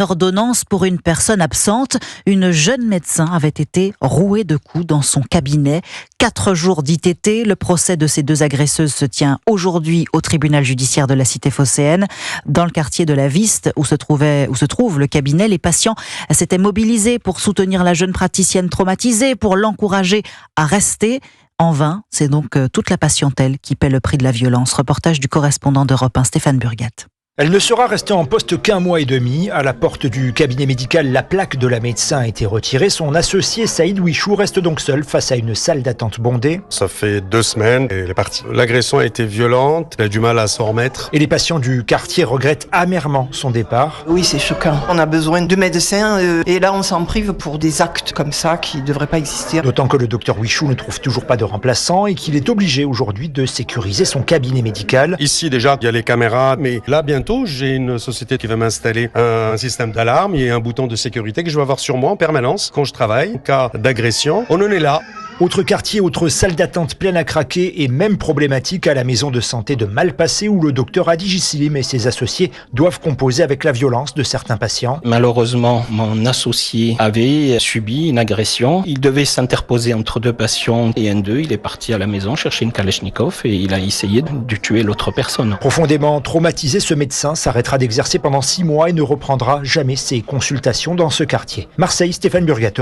Ordonnance pour une personne absente. Une jeune médecin avait été rouée de coups dans son cabinet. 4 jours d'ITT. Le procès de ces 2 agresseuses se tient aujourd'hui au tribunal judiciaire de la cité phocéenne. Dans le quartier de la Viste, où se trouve le cabinet, les patients s'étaient mobilisés pour soutenir la jeune praticienne traumatisée, pour l'encourager à rester. En vain, c'est donc toute la patientèle qui paie le prix de la violence. Reportage du correspondant d'Europe 1, Stéphane Burgat. Elle ne sera restée en poste qu'un mois et demi. À la porte du cabinet médical, la plaque de la médecin a été retirée. Son associé Saïd Wichou reste donc seul face à une salle d'attente bondée. Ça fait 2 semaines et elle est partie. L'agression a été violente, elle a du mal à s'en remettre. Et les patients du quartier regrettent amèrement son départ. Oui, c'est choquant. On a besoin de médecins et là on s'en prive pour des actes comme ça qui ne devraient pas exister. D'autant que le docteur Wichou ne trouve toujours pas de remplaçant et qu'il est obligé aujourd'hui de sécuriser son cabinet médical. Ici déjà, il y a les caméras, mais là bientôt, j'ai une société qui va m'installer un système d'alarme et un bouton de sécurité que je vais avoir sur moi en permanence quand je travaille. En cas d'agression, on en est là. Autre quartier, autre salle d'attente pleine à craquer et même problématique à la maison de santé de Malpassé où le docteur Adi Gislim et ses associés doivent composer avec la violence de certains patients. Malheureusement, mon associé avait subi une agression. Il devait s'interposer entre 2 patients et un d'eux, il est parti à la maison chercher une Kalachnikov et il a essayé de tuer l'autre personne. Profondément traumatisé, ce médecin s'arrêtera d'exercer pendant 6 mois et ne reprendra jamais ses consultations dans ce quartier. Marseille, Stéphane Burgat.